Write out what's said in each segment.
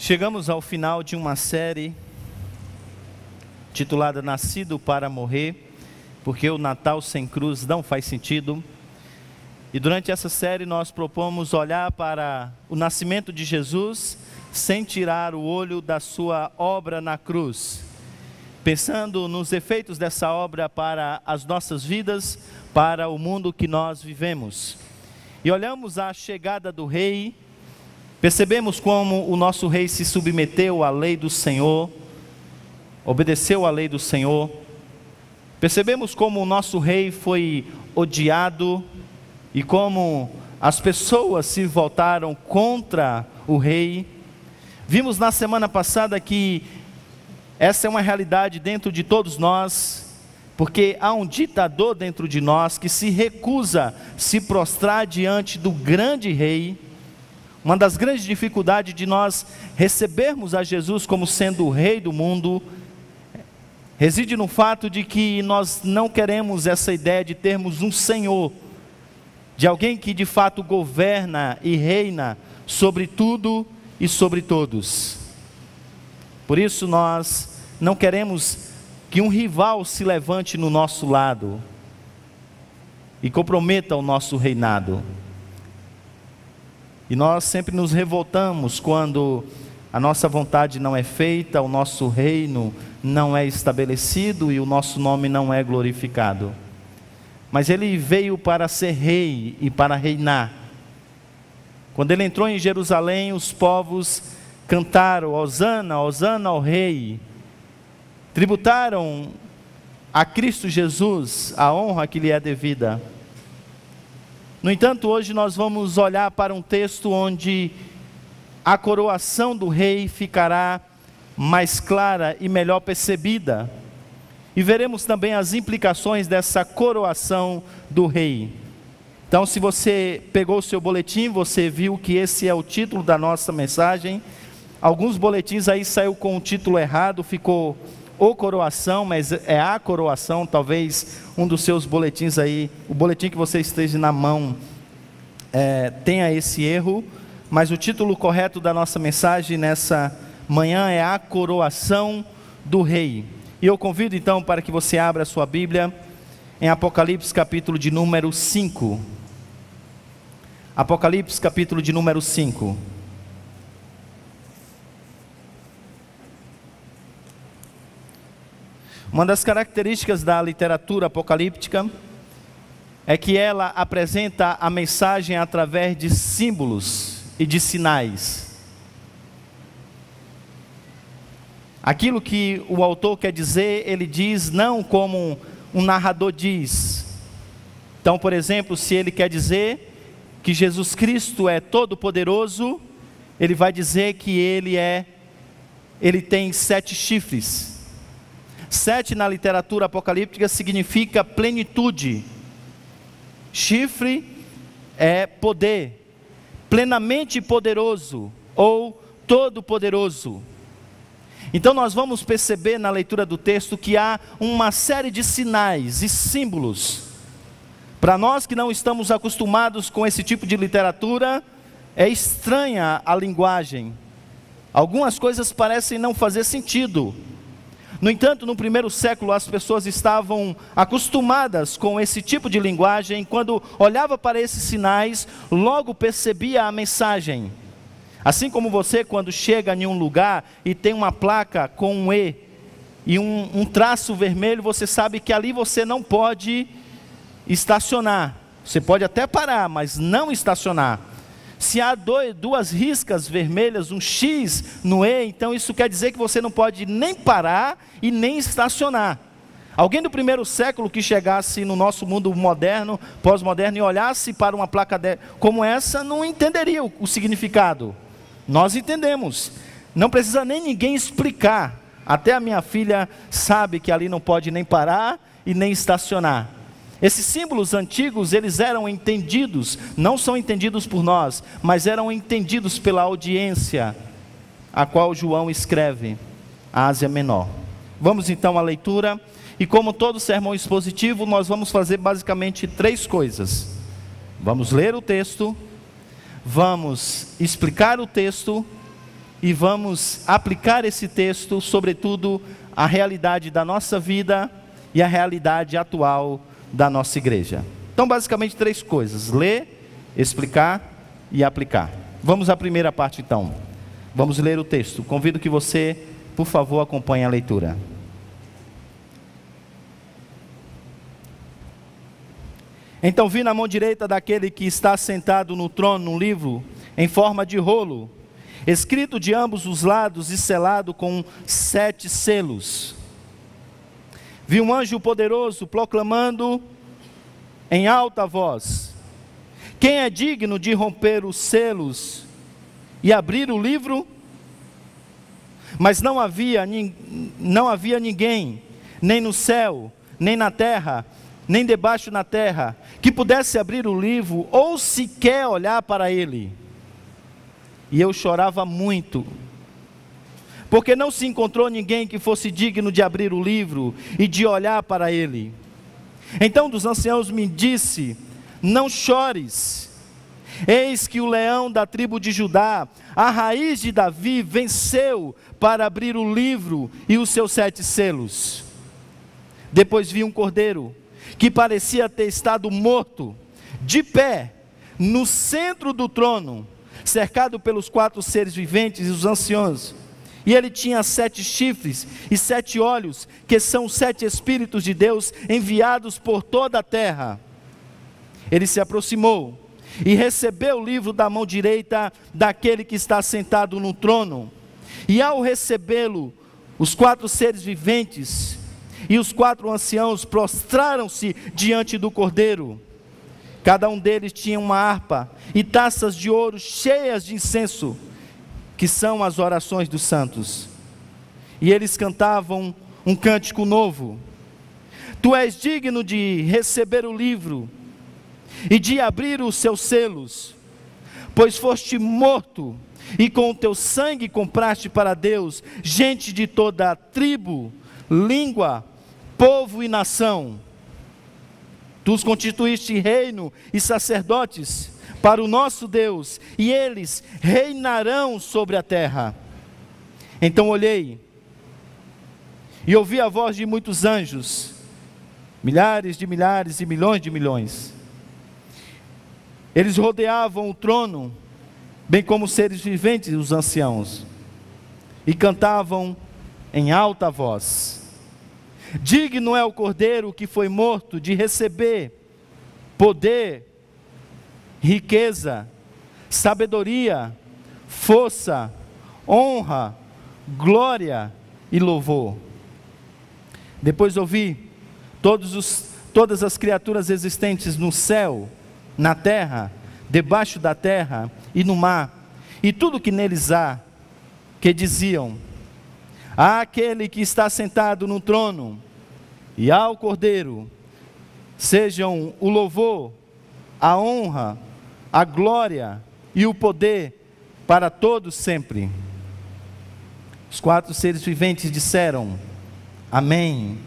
Chegamos ao final de uma série titulada Nascido para Morrer, porque o Natal sem cruz não faz sentido. E durante essa série nós propomos olhar para o nascimento de Jesus sem tirar o olho da sua obra na cruz, pensando nos efeitos dessa obra para as nossas vidas, para o mundo que nós vivemos. E olhamos a chegada do Rei. Percebemos como o nosso Rei se submeteu à lei do Senhor, obedeceu à lei do Senhor. Percebemos como o nosso Rei foi odiado e como as pessoas se voltaram contra o Rei. Vimos na semana passada que essa é uma realidade dentro de todos nós, porque há um ditador dentro de nós que se recusa a se prostrar diante do grande Rei. Uma das grandes dificuldades de nós recebermos a Jesus como sendo o Rei do mundo, reside no fato de que nós não queremos essa ideia de termos um Senhor, de alguém que de fato governa e reina sobre tudo e sobre todos. Por isso nós não queremos que um rival se levante no nosso lado e comprometa o nosso reinado. E nós sempre nos revoltamos quando a nossa vontade não é feita, o nosso reino não é estabelecido e o nosso nome não é glorificado. Mas ele veio para ser rei e para reinar. Quando ele entrou em Jerusalém, os povos cantaram: Hosana, Hosana ao Rei. Tributaram a Cristo Jesus a honra que lhe é devida. No entanto, hoje nós vamos olhar para um texto onde a coroação do rei ficará mais clara e melhor percebida. E veremos também as implicações dessa coroação do rei. Então, se você pegou o seu boletim, você viu que esse é o título da nossa mensagem. Alguns boletins aí saiu com o título errado, ficou ou coroação, mas é a coroação. Talvez um dos seus boletins aí, o boletim que você esteja na mão, tenha esse erro, mas o título correto da nossa mensagem nessa manhã é a coroação do rei. E eu convido então para que você abra a sua Bíblia em Apocalipse capítulo de número 5. Apocalipse capítulo de número 5. Uma das características da literatura apocalíptica é que ela apresenta a mensagem através de símbolos e de sinais. Aquilo que o autor quer dizer, ele diz não como um narrador diz. Então, por exemplo, se ele quer dizer que Jesus Cristo é todo-poderoso, ele vai dizer que ele tem 7 chifres. 7 na literatura apocalíptica significa plenitude. Chifre é poder, plenamente poderoso ou todo-poderoso. Então nós vamos perceber na leitura do texto que há uma série de sinais e símbolos. Para nós que não estamos acostumados com esse tipo de literatura, é estranha a linguagem. Algumas coisas parecem não fazer sentido. No entanto, no primeiro século as pessoas estavam acostumadas com esse tipo de linguagem. Quando olhava para esses sinais, logo percebia a mensagem. Assim como você, quando chega em um lugar e tem uma placa com um E e um traço vermelho, você sabe que ali você não pode estacionar. Você pode até parar, mas não estacionar. Se há duas riscas vermelhas, um X no E, então isso quer dizer que você não pode nem parar e nem estacionar. Alguém do primeiro século que chegasse no nosso mundo moderno, pós-moderno, e olhasse para uma placa como essa, não entenderia o significado. Nós entendemos. Não precisa nem ninguém explicar. Até a minha filha sabe que ali não pode nem parar e nem estacionar. Esses símbolos antigos, eles eram entendidos, não são entendidos por nós, mas eram entendidos pela audiência a qual João escreve, a Ásia Menor. Vamos então à leitura, e como todo sermão expositivo, nós vamos fazer basicamente 3 coisas. Vamos ler o texto, vamos explicar o texto e vamos aplicar esse texto, sobretudo, à realidade da nossa vida e à realidade atual da nossa igreja. Então, basicamente, 3 coisas: ler, explicar e aplicar. Vamos à primeira parte, então. Vamos ler o texto. Convido que você, por favor, acompanhe a leitura. Então vi na mão direita daquele que está sentado no trono um livro em forma de rolo, escrito de ambos os lados e selado com 7 selos. Vi um anjo poderoso proclamando em alta voz: quem é digno de romper os selos e abrir o livro? Mas não havia ninguém, nem no céu, nem na terra, nem debaixo na terra, que pudesse abrir o livro ou sequer olhar para ele. E eu chorava muito, porque não se encontrou ninguém que fosse digno de abrir o livro e de olhar para ele. Então um dos anciãos me disse: não chores, eis que o leão da tribo de Judá, a raiz de Davi, venceu para abrir o livro e os seus 7 selos. Depois vi um cordeiro, que parecia ter estado morto, de pé, no centro do trono, cercado pelos 4 seres viventes e os anciãos. E ele tinha 7 chifres e 7 olhos, que são os 7 Espíritos de Deus enviados por toda a terra. Ele se aproximou e recebeu o livro da mão direita daquele que está sentado no trono. E ao recebê-lo, os 4 seres viventes e os 4 anciãos prostraram-se diante do cordeiro. Cada um deles tinha uma harpa e taças de ouro cheias de incenso, que são as orações dos santos. E eles cantavam um cântico novo: tu és digno de receber o livro e de abrir os seus selos, pois foste morto e com o teu sangue compraste para Deus gente de toda a tribo, língua, povo e nação. Tu os constituíste reino e sacerdotes para o nosso Deus, e eles reinarão sobre a terra. Então olhei e ouvi a voz de muitos anjos, milhares de milhares e milhões de milhões. Eles rodeavam o trono, bem como os seres viventes e os anciãos, e cantavam em alta voz: digno é o cordeiro que foi morto de receber poder, riqueza, sabedoria, força, honra, glória e louvor. Depois ouvi todas as criaturas existentes no céu, na terra, debaixo da terra e no mar, e tudo que neles há, que diziam: àquele que está sentado no trono e ao Cordeiro sejam o louvor, a honra, a glória e o poder para todos sempre. Os 4 seres viventes disseram: amém.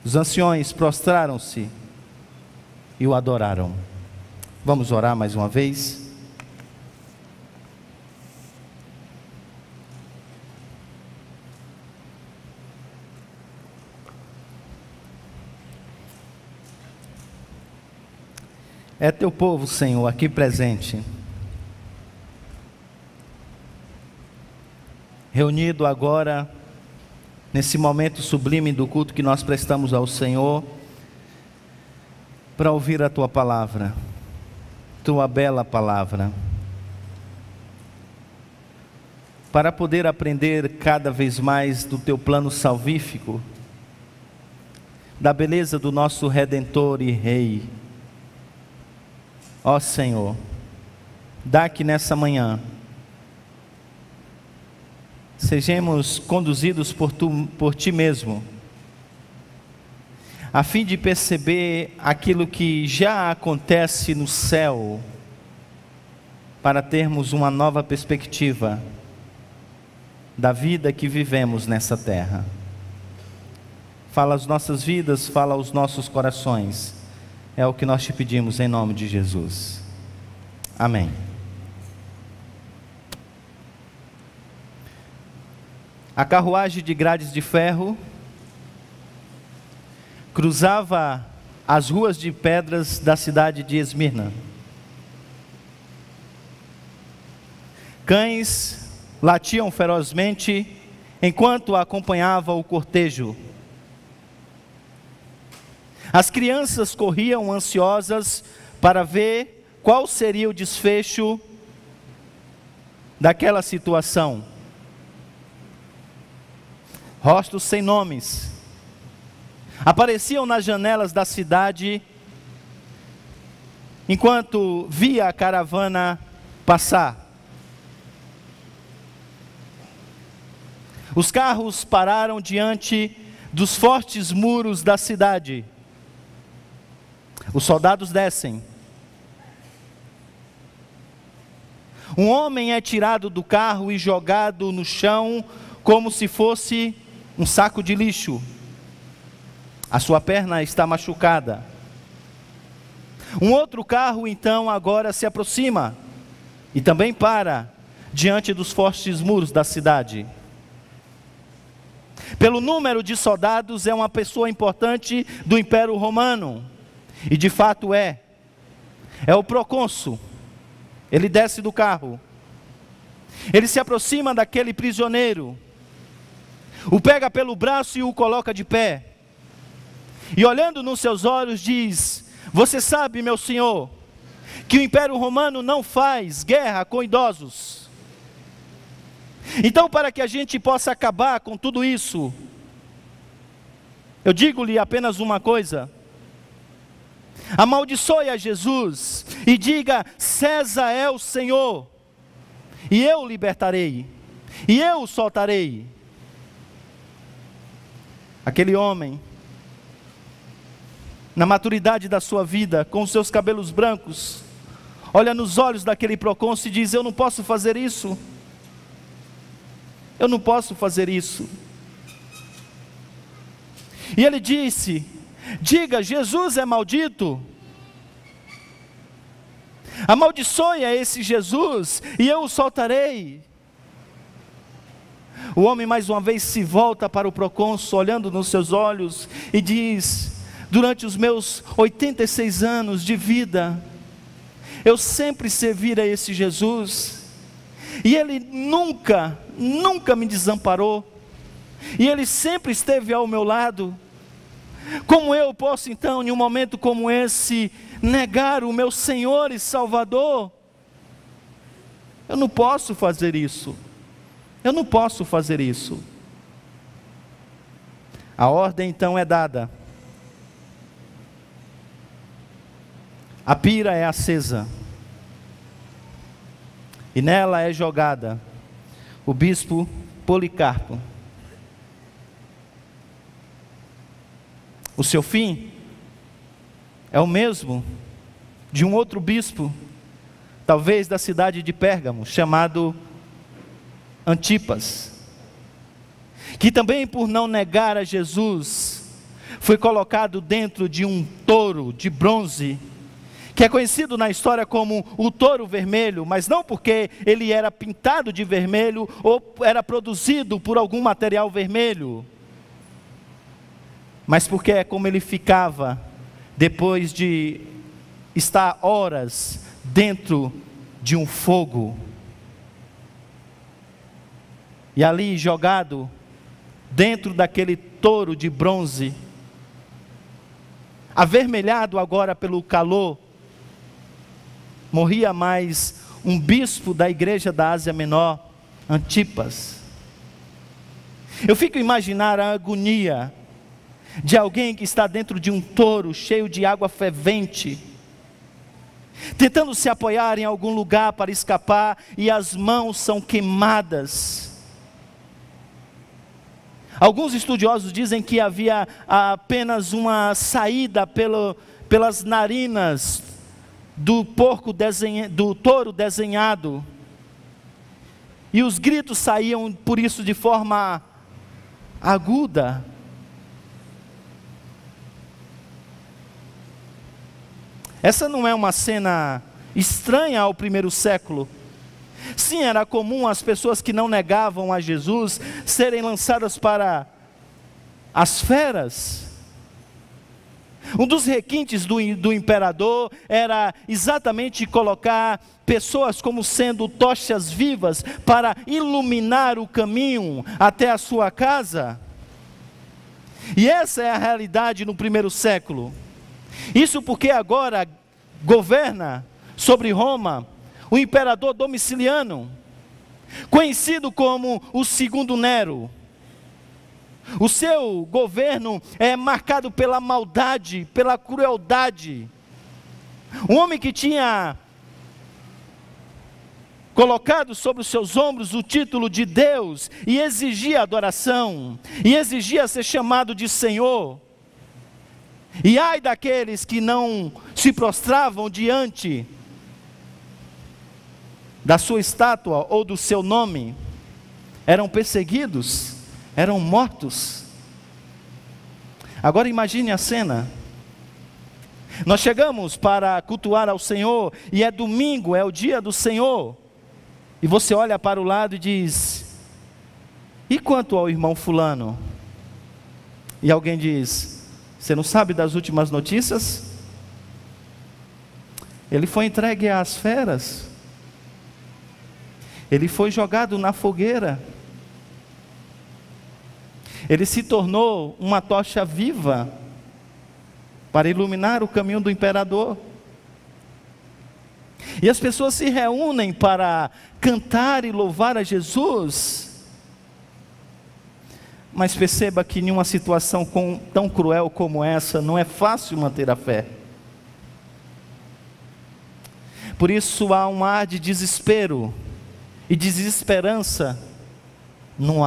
Os anciões prostraram-se e o adoraram. Vamos orar mais uma vez. É teu povo, Senhor, aqui presente, reunido agora, nesse momento sublime do culto que nós prestamos ao Senhor, para ouvir a tua palavra, tua bela palavra, para poder aprender cada vez mais do teu plano salvífico, da beleza do nosso Redentor e Rei. Ó Senhor, dá que nessa manhã sejamos conduzidos por Ti mesmo, a fim de perceber aquilo que já acontece no céu, para termos uma nova perspectiva da vida que vivemos nessa terra. Fala as nossas vidas, fala aos nossos corações. É o que nós te pedimos em nome de Jesus. Amém. A carruagem de grades de ferro cruzava as ruas de pedras da cidade de Esmirna. Cães latiam ferozmente enquanto acompanhava o cortejo. As crianças corriam ansiosas para ver qual seria o desfecho daquela situação. Rostos sem nomes apareciam nas janelas da cidade enquanto via a caravana passar. Os carros pararam diante dos fortes muros da cidade. Os soldados descem. Um homem é tirado do carro e jogado no chão como se fosse um saco de lixo. A sua perna está machucada. Um outro carro então agora se aproxima e também para diante dos fortes muros da cidade. Pelo número de soldados, é uma pessoa importante do Império Romano. E de fato é o procônsul. Ele desce do carro. Ele se aproxima daquele prisioneiro. O pega pelo braço e o coloca de pé. E olhando nos seus olhos diz: você sabe, meu senhor, que o Império Romano não faz guerra com idosos. Então, para que a gente possa acabar com tudo isso, eu digo-lhe apenas uma coisa: amaldiçoe a Jesus e diga: César é o Senhor, e eu o libertarei, e eu o soltarei. Aquele homem, na maturidade da sua vida, com os seus cabelos brancos, olha nos olhos daquele procônsul e diz: eu não posso fazer isso. Eu não posso fazer isso. E ele disse: diga, Jesus é maldito. Amaldiçoe a esse Jesus e eu o soltarei. O homem mais uma vez se volta para o procônsul, olhando nos seus olhos, e diz: durante os meus 86 anos de vida, eu sempre servi a esse Jesus, e Ele nunca me desamparou, e Ele sempre esteve ao meu lado. Como eu posso então, em um momento como esse, negar o meu Senhor e Salvador? Eu não posso fazer isso. Eu não posso fazer isso. A ordem então é dada. A pira é acesa. E nela é jogada o bispo Policarpo. O seu fim é o mesmo de um outro bispo, talvez da cidade de Pérgamo, chamado Antipas, que também, por não negar a Jesus, foi colocado dentro de um touro de bronze, que é conhecido na história como o touro vermelho, mas não porque ele era pintado de vermelho ou era produzido por algum material vermelho, mas porque é como ele ficava depois de estar horas dentro de um fogo, e ali jogado dentro daquele touro de bronze, avermelhado agora pelo calor, morria mais um bispo da igreja da Ásia Menor, Antipas. Eu fico a imaginar a agonia de alguém que está dentro de um touro cheio de água fervente, tentando se apoiar em algum lugar para escapar, e as mãos são queimadas. Alguns estudiosos dizem que havia apenas uma saída pelas narinas do touro desenhado, e os gritos saíam por isso de forma aguda. Essa não é uma cena estranha ao primeiro século. Sim, era comum as pessoas que não negavam a Jesus serem lançadas para as feras. Um dos requintes do imperador era exatamente colocar pessoas como sendo tochas vivas para iluminar o caminho até a sua casa. E essa é a realidade no primeiro século. Isso porque agora governa sobre Roma o imperador Domiciano, conhecido como o segundo Nero. O seu governo é marcado pela maldade, pela crueldade. Um homem que tinha colocado sobre os seus ombros o título de Deus e exigia adoração, e exigia ser chamado de Senhor. E ai daqueles que não se prostravam diante da sua estátua ou do seu nome, eram perseguidos, eram mortos. Agora imagine a cena. Nós chegamos para cultuar ao Senhor, e é domingo, é o dia do Senhor, e você olha para o lado e diz: e quanto ao irmão fulano? E alguém diz: você não sabe das últimas notícias? Ele foi entregue às feras, ele foi jogado na fogueira, ele se tornou uma tocha viva para iluminar o caminho do imperador. E as pessoas se reúnem para cantar e louvar a Jesus. Mas perceba que em uma situação tão cruel como essa, não é fácil manter a fé. Por isso há um ar de desespero e desesperança no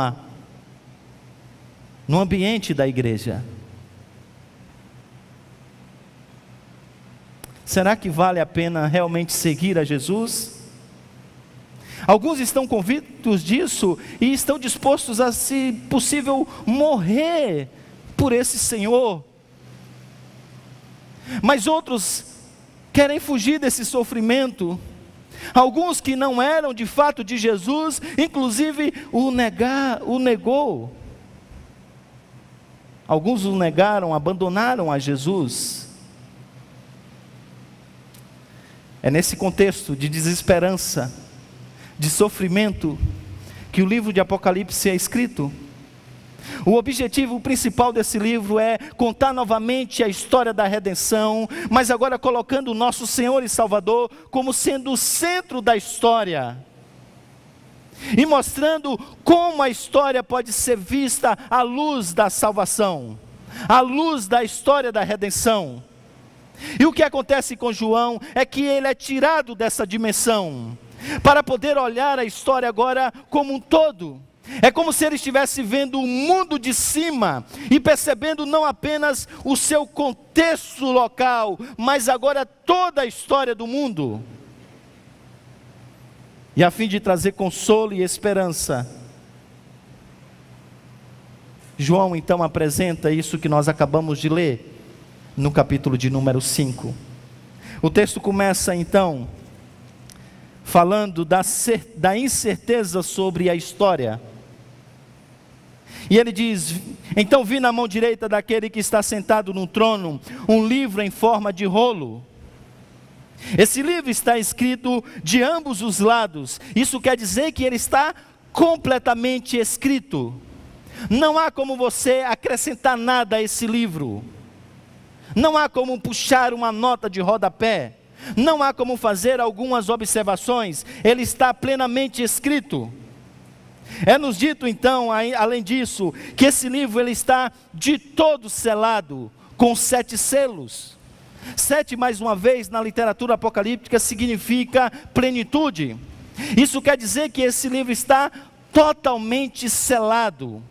ambiente da igreja. Será que vale a pena realmente seguir a Jesus? Alguns estão convictos disso e estão dispostos a, se possível, morrer por esse Senhor. Mas outros querem fugir desse sofrimento. Alguns que não eram de fato de Jesus, inclusive o negou. Alguns o negaram, abandonaram a Jesus. É nesse contexto de desesperança, de sofrimento, que o livro de Apocalipse é escrito. O objetivo principal desse livro é contar novamente a história da redenção, mas agora colocando o nosso Senhor e Salvador como sendo o centro da história, e mostrando como a história pode ser vista à luz da salvação, à luz da história da redenção. E o que acontece com João é que ele é tirado dessa dimensão, para poder olhar a história agora como um todo. É como se ele estivesse vendo o mundo de cima, e percebendo não apenas o seu contexto local, mas agora toda a história do mundo. E a fim de trazer consolo e esperança, João então apresenta isso que nós acabamos de ler, no capítulo de número 5. O texto começa então, falando da incerteza sobre a história. E ele diz: então vi na mão direita daquele que está sentado no trono, um livro em forma de rolo. Esse livro está escrito de ambos os lados. Isso quer dizer que ele está completamente escrito. Não há como você acrescentar nada a esse livro. Não há como puxar uma nota de rodapé. Não há como fazer algumas observações. Ele está plenamente escrito. É-nos dito então, além disso, que esse livro ele está de todo selado, com 7 selos. 7, mais uma vez, na literatura apocalíptica, significa plenitude. Isso quer dizer que esse livro está totalmente selado,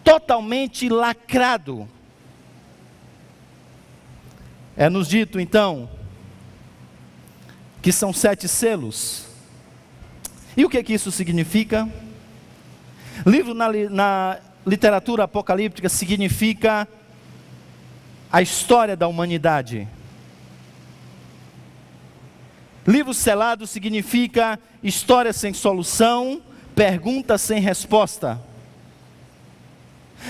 totalmente lacrado. É-nos dito então que são 7 selos. E o que isso significa? Livro na literatura apocalíptica significa a história da humanidade. Livro selado significa história sem solução, pergunta sem resposta.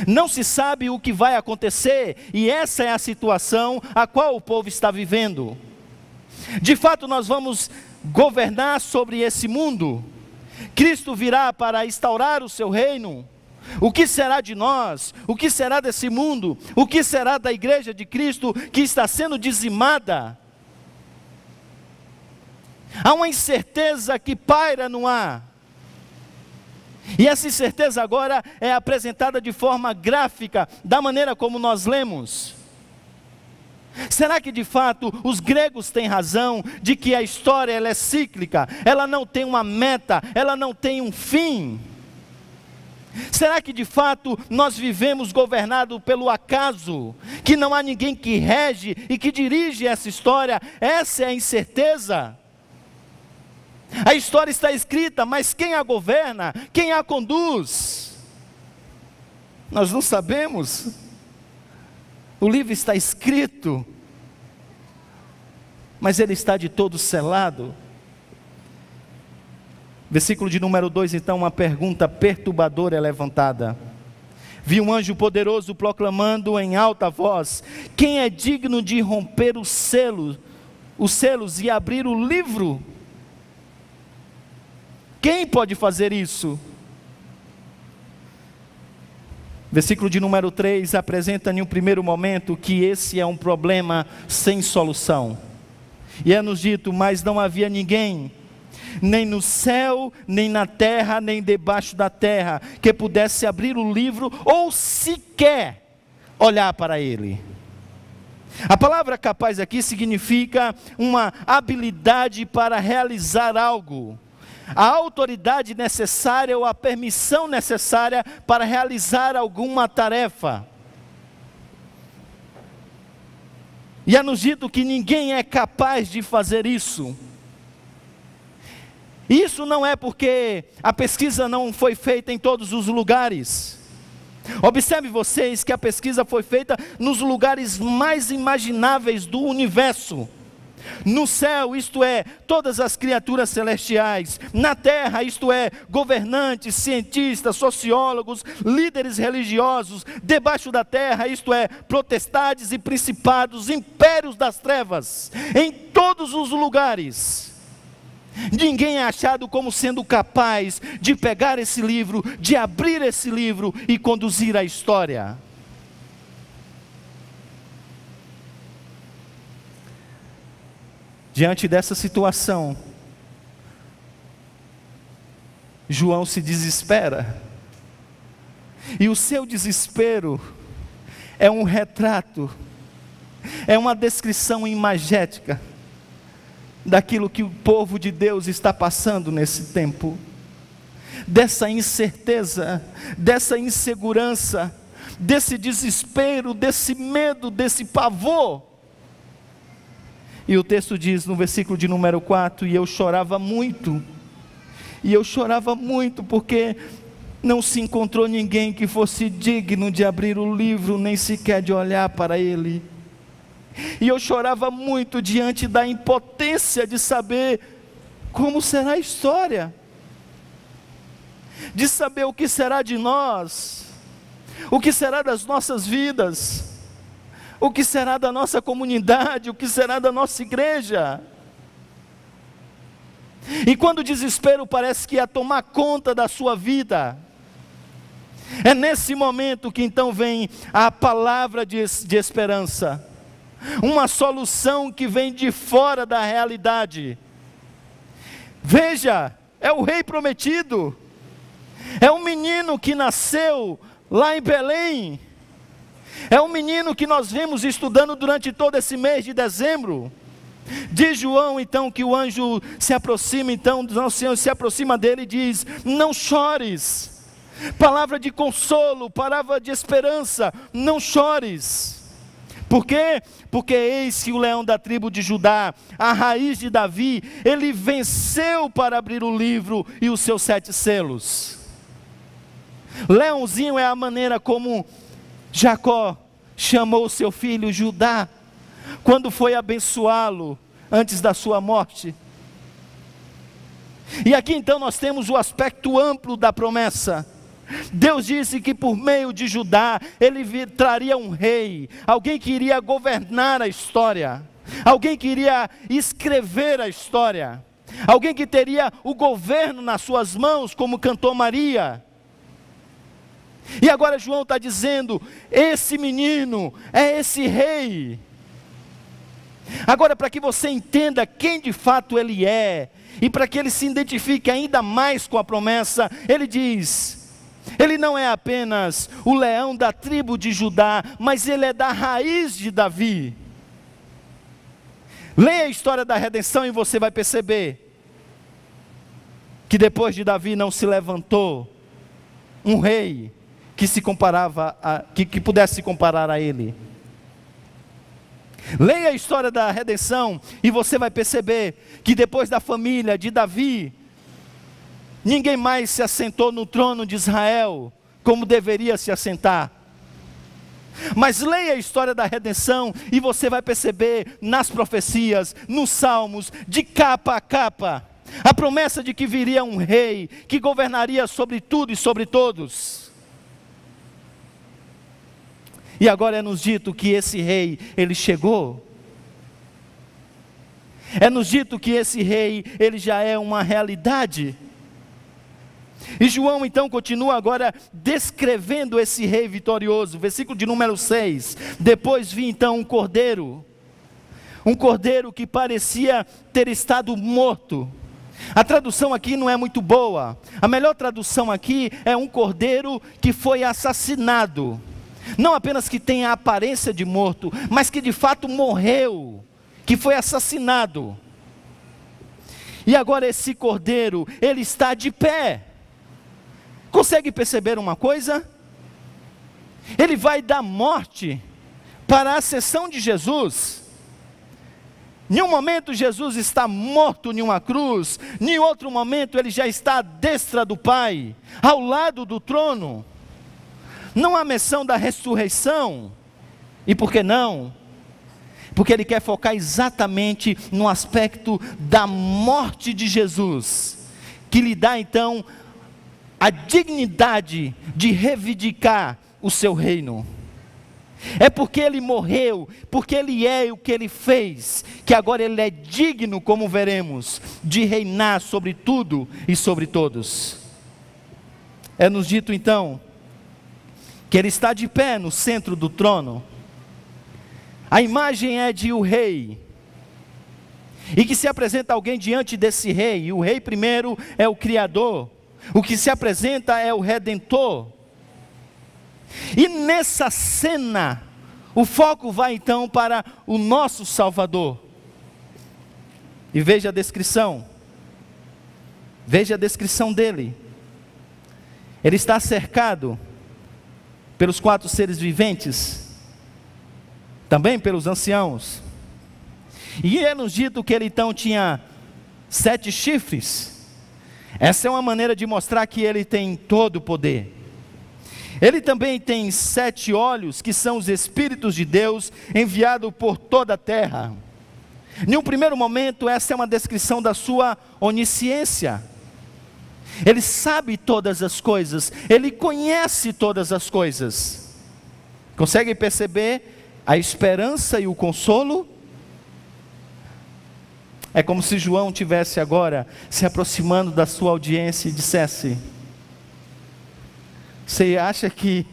Não se sabe o que vai acontecer, e essa é a situação a qual o povo está vivendo. De fato, nós vamos governar sobre esse mundo. Cristo virá para instaurar o seu reino. O que será de nós? O que será desse mundo? O que será da igreja de Cristo que está sendo dizimada? Há uma incerteza que paira no ar. E essa incerteza agora é apresentada de forma gráfica, da maneira como nós lemos. Será que de fato os gregos têm razão de que a história ela é cíclica, ela não tem uma meta, ela não tem um fim? Será que de fato nós vivemos governados pelo acaso, que não há ninguém que rege e que dirige essa história? Essa é a incerteza. A história está escrita, mas quem a governa? Quem a conduz? Nós não sabemos. O livro está escrito, mas ele está de todo selado. Versículo de número 2, então, uma pergunta perturbadora é levantada. Vi um anjo poderoso proclamando em alta voz: quem é digno de romper os selos e abrir o livro? Quem pode fazer isso? Versículo de número 3 apresenta em um primeiro momento que esse é um problema sem solução. E é nos dito, mas não havia ninguém, nem no céu, nem na terra, nem debaixo da terra, que pudesse abrir o livro ou sequer olhar para ele. A palavra capaz aqui significa uma habilidade para realizar algo, a autoridade necessária ou a permissão necessária para realizar alguma tarefa. E é nos dito que ninguém é capaz de fazer isso. Isso não é porque a pesquisa não foi feita em todos os lugares. Observe vocês que a pesquisa foi feita nos lugares mais imagináveis do universo. No céu, isto é, todas as criaturas celestiais. Na terra, isto é, governantes, cientistas, sociólogos, líderes religiosos. Debaixo da terra, isto é, potestades e principados, impérios das trevas. Em todos os lugares. Ninguém é achado como sendo capaz de pegar esse livro, de abrir esse livro e conduzir a história. Diante dessa situação, João se desespera. E o seu desespero é um retrato, é uma descrição imagética daquilo que o povo de Deus está passando nesse tempo. Dessa incerteza, dessa insegurança, desse desespero, desse medo, desse pavor. E o texto diz no versículo de número 4, e eu chorava muito porque não se encontrou ninguém que fosse digno de abrir o livro, nem sequer de olhar para ele. E eu chorava muito diante da impotência de saber como será a história, de saber o que será de nós, o que será das nossas vidas, o que será da nossa comunidade, o que será da nossa igreja. E quando o desespero parece que ia tomar conta da sua vida, é nesse momento que então vem a palavra de esperança, uma solução que vem de fora da realidade. Veja, é o rei prometido, é um menino que nasceu lá em Belém, é um menino que nós vemos estudando durante todo esse mês de dezembro. Diz João então que o anjo se aproxima, então o Senhor se aproxima dele e diz: não chores. Palavra de consolo, palavra de esperança, não chores. Por quê? Porque eis que o leão da tribo de Judá, a raiz de Davi, ele venceu para abrir o livro e os seus 7 selos. Leãozinho é a maneira como Jacó chamou seu filho Judá, quando foi abençoá-lo antes da sua morte. E aqui então nós temos o aspecto amplo da promessa. Deus disse que por meio de Judá, Ele traria um rei, alguém que iria governar a história, alguém que iria escrever a história, alguém que teria o governo nas suas mãos, como cantou Maria. E agora João está dizendo, esse menino é esse rei. Agora, para que você entenda quem de fato ele é, e para que ele se identifique ainda mais com a promessa, ele diz, ele não é apenas o leão da tribo de Judá, mas ele é da raiz de Davi. Leia a história da redenção e você vai perceber que depois de Davi não se levantou um rei que se comparava que pudesse se comparar a ele. Leia a história da redenção e você vai perceber que depois da família de Davi, ninguém mais se assentou no trono de Israel como deveria se assentar. Mas leia a história da redenção e você vai perceber nas profecias, nos salmos, de capa a capa, a promessa de que viria um rei que governaria sobre tudo e sobre todos. E agora é nos dito que esse rei, ele chegou. É nos dito que esse rei, ele já é uma realidade. E João então continua agora descrevendo esse rei vitorioso, versículo de número 6. Depois vi então um cordeiro que parecia ter estado morto. A tradução aqui não é muito boa. A melhor tradução aqui é um cordeiro que foi assassinado. Não apenas que tem a aparência de morto, mas que de fato morreu, que foi assassinado. E agora esse cordeiro, ele está de pé. Consegue perceber uma coisa? Ele vai da morte para a ascensão de Jesus. Em um momento Jesus está morto em uma cruz, em outro momento ele já está à destra do Pai, ao lado do trono. Não há menção da ressurreição. E por que não? Porque ele quer focar exatamente no aspecto da morte de Jesus, que lhe dá então a dignidade de reivindicar o seu reino. É porque ele morreu, porque ele é o que ele fez, que agora ele é digno, como veremos, de reinar sobre tudo e sobre todos. É nos dito então que ele está de pé no centro do trono. A imagem é de o rei, e que se apresenta alguém diante desse rei, e o rei primeiro é o Criador, o que se apresenta é o Redentor. E nessa cena, o foco vai então para o nosso Salvador. E veja a descrição dele. Ele está cercado pelos 4 seres viventes, também pelos anciãos. E é-nos dito que ele então tinha 7 chifres. Essa é uma maneira de mostrar que ele tem todo o poder. Ele também tem 7 olhos, que são os Espíritos de Deus, enviados por toda a terra. Em um primeiro momento, essa é uma descrição da sua onisciência. Ele sabe todas as coisas, ele conhece todas as coisas. Consegue perceber a esperança e o consolo? É como se João tivesse agora se aproximando da sua audiência e dissesse: você acha que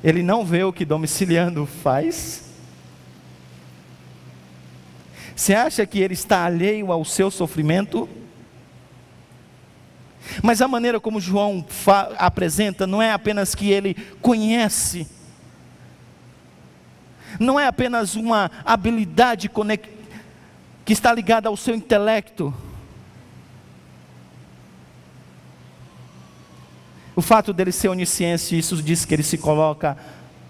ele não vê o que Domiciliano faz? Você acha que ele está alheio ao seu sofrimento? Mas a maneira como João apresenta não é apenas que ele conhece, não é apenas uma habilidade que está ligada ao seu intelecto. O fato dele ser onisciente, isso diz que ele se coloca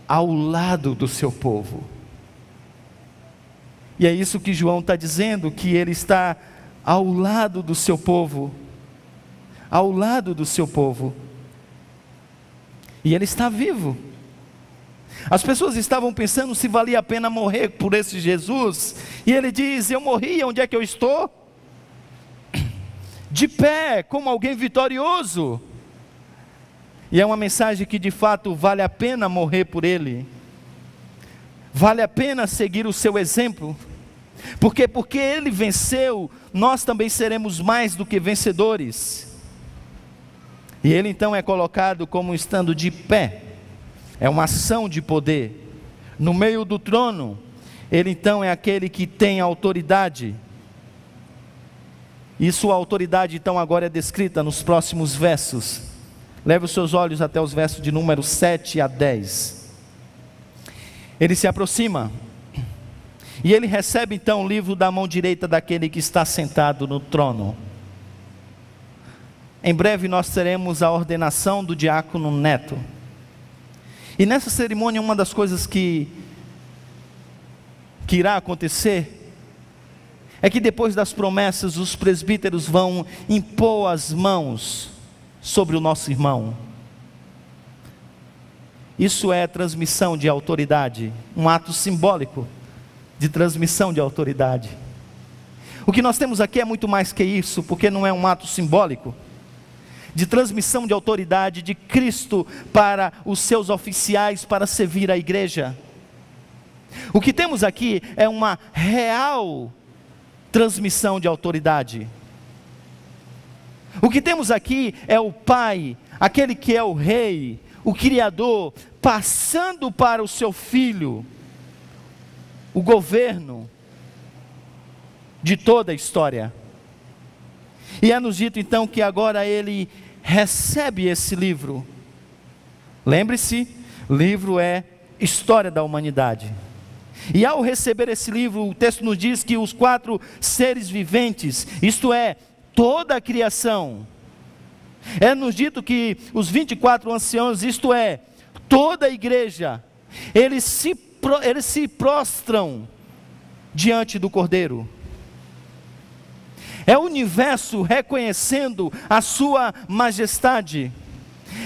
ao lado do seu povo. E é isso que João está dizendo, que ele está ao lado do seu povo. Ao lado do seu povo. E ele está vivo. As pessoas estavam pensando se valia a pena morrer por esse Jesus. E ele diz: eu morri, onde é que eu estou? de pé, como alguém vitorioso. E é uma mensagem que de fato vale a pena morrer por ele. Vale a pena seguir o seu exemplo. Porque ele venceu, nós também seremos mais do que vencedores. E ele então é colocado como estando de pé. É uma ação de poder. No meio do trono, ele então é aquele que tem autoridade. E sua autoridade então agora é descrita nos próximos versos. Leve os seus olhos até os versos de número 7 a 10. Ele se aproxima. E ele recebe então o livro da mão direita daquele que está sentado no trono. Em breve nós teremos a ordenação do diácono Neto. E nessa cerimônia uma das coisas que irá acontecer é que depois das promessas os presbíteros vão impor as mãos sobre o nosso irmão. Isso é transmissão de autoridade, um ato simbólico de transmissão de autoridade. O que nós temos aqui é muito mais que isso, porque não é um ato simbólico de transmissão de autoridade de Cristo para os seus oficiais para servir a igreja. O que temos aqui é uma real transmissão de autoridade. O que temos aqui é o Pai, aquele que é o Rei, o Criador, passando para o seu Filho o governo de toda a história. E é nos dito então que agora ele recebe esse livro. Lembre-se, livro é história da humanidade. E ao receber esse livro, o texto nos diz que os 4 seres viventes, isto é, toda a criação, é nos dito que os 24 anciãos, isto é, toda a igreja, eles se prostram diante do Cordeiro. É o universo reconhecendo a sua majestade.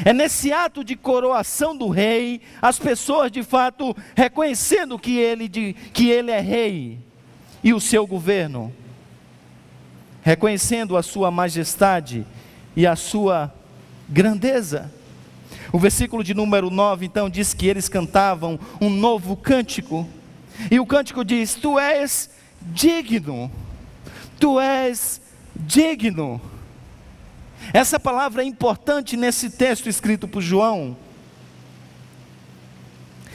É nesse ato de coroação do rei, as pessoas de fato reconhecendo que ele é rei e o seu governo, reconhecendo a sua majestade e a sua grandeza. O versículo de número 9 então diz que eles cantavam um novo cântico, e o cântico diz: tu és digno, tu és digno. Essa palavra é importante nesse texto escrito por João.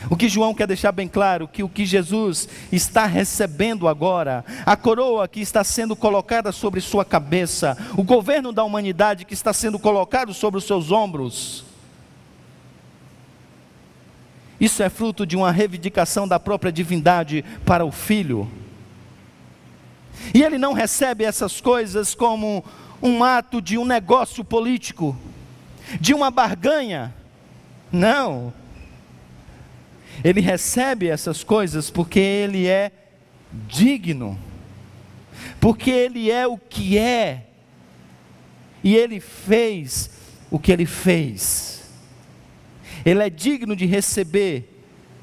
O que João quer deixar bem claro, que o que Jesus está recebendo agora, a coroa que está sendo colocada sobre sua cabeça, o governo da humanidade que está sendo colocado sobre os seus ombros, isso é fruto de uma reivindicação da própria divindade para o Filho. E ele não recebe essas coisas como um ato de um negócio político, de uma barganha. Não. Ele recebe essas coisas porque ele é digno, porque ele é o que é, e ele fez o que ele fez. Ele é digno de receber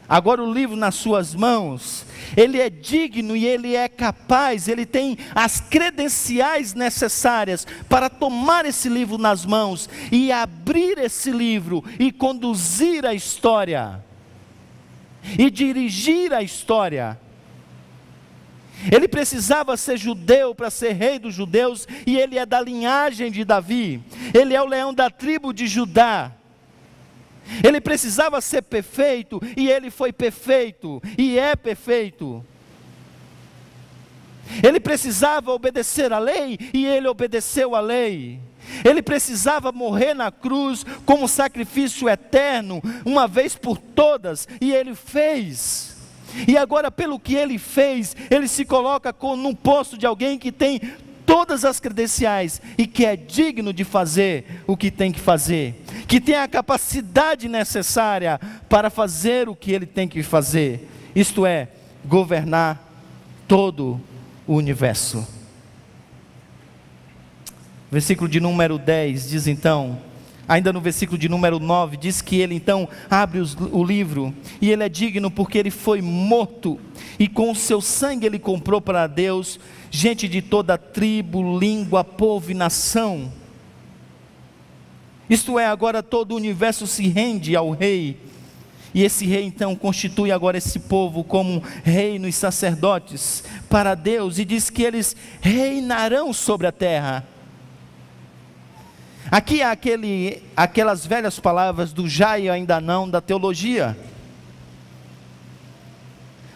agora o livro nas suas mãos. Ele é digno e ele é capaz, ele tem as credenciais necessárias para tomar esse livro nas mãos e abrir esse livro e conduzir a história e dirigir a história. Ele precisava ser judeu para ser rei dos judeus, e ele é da linhagem de Davi, ele é o leão da tribo de Judá. Ele precisava ser perfeito, e ele foi perfeito, e é perfeito. Ele precisava obedecer à lei, e ele obedeceu à lei. Ele precisava morrer na cruz como sacrifício eterno, uma vez por todas, e ele fez. E agora, pelo que ele fez, ele se coloca no posto de alguém que tem todas as credenciais e que é digno de fazer o que tem que fazer, que tem a capacidade necessária para fazer o que ele tem que fazer, isto é, governar todo o universo. Versículo de número 10 diz então: ainda no versículo de número 9, diz que ele então abre o livro, e ele é digno porque ele foi morto, e com o seu sangue ele comprou para Deus gente de toda tribo, língua, povo e nação. Isto é, agora todo o universo se rende ao rei, e esse rei então constitui agora esse povo como reino e sacerdotes para Deus, e diz que eles reinarão sobre a terra. Aqui há aquelas velhas palavras do já e ainda não da teologia,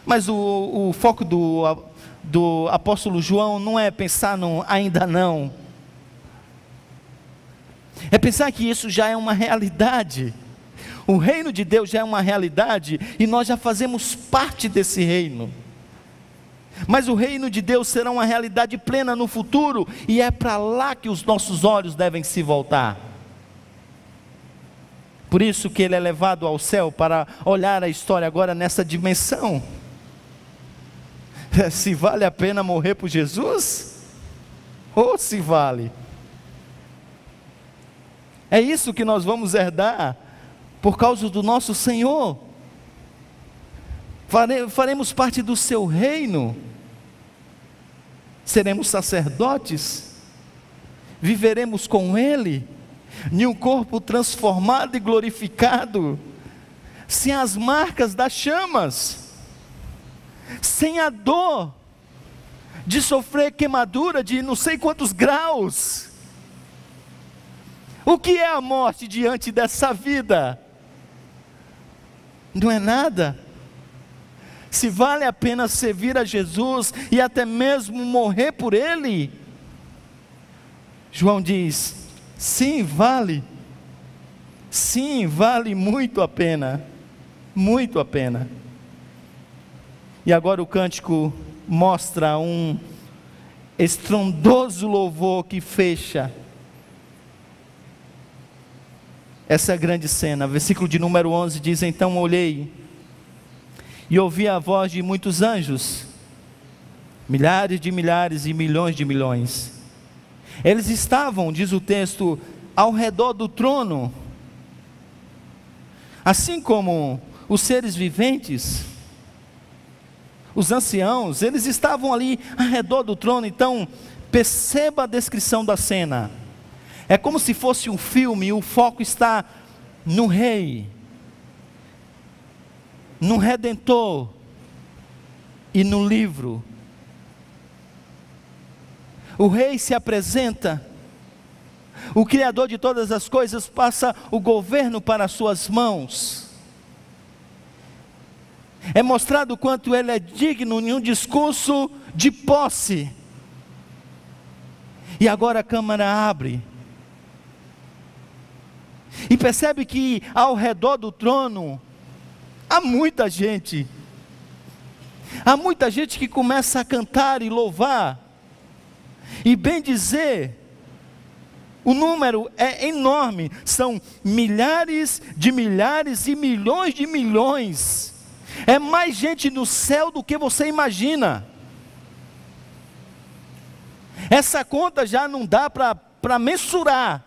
mas o foco do apóstolo João não é pensar no ainda não, é pensar que isso já é uma realidade. O reino de Deus já é uma realidade, e nós já fazemos parte desse reino, mas o reino de Deus será uma realidade plena no futuro, e é para lá que os nossos olhos devem se voltar. Por isso que ele é levado ao céu, para olhar a história agora nessa dimensão. Se vale a pena morrer por Jesus? Ou se vale? É isso que nós vamos herdar por causa do nosso Senhor. Faremos parte do seu reino, seremos sacerdotes, viveremos com Ele, em um corpo transformado e glorificado, sem as marcas das chamas, sem a dor de sofrer queimadura de não sei quantos graus. O que é a morte diante dessa vida? Não é nada. Se vale a pena servir a Jesus e até mesmo morrer por Ele, João diz, sim, vale. Sim, vale muito a pena. Muito a pena. E agora o cântico mostra um estrondoso louvor que fecha essa grande cena. Versículo de número 11 diz, então olhei e ouvi a voz de muitos anjos, milhares de milhares e milhões de milhões. Eles estavam, diz o texto, ao redor do trono, assim como os seres viventes, os anciãos, eles estavam ali ao redor do trono. Então perceba a descrição da cena. É como se fosse um filme, e o foco está no rei, no Redentor e no livro. O rei se apresenta, o Criador de todas as coisas passa o governo para as suas mãos. É mostrado o quanto ele é digno em um discurso de posse. E agora a câmara abre, e percebe que ao redor do trono há muita gente que começa a cantar e louvar, e bem dizer, o número é enorme, são milhares de milhares e milhões de milhões, é mais gente no céu do que você imagina. Essa conta já não dá para mensurar,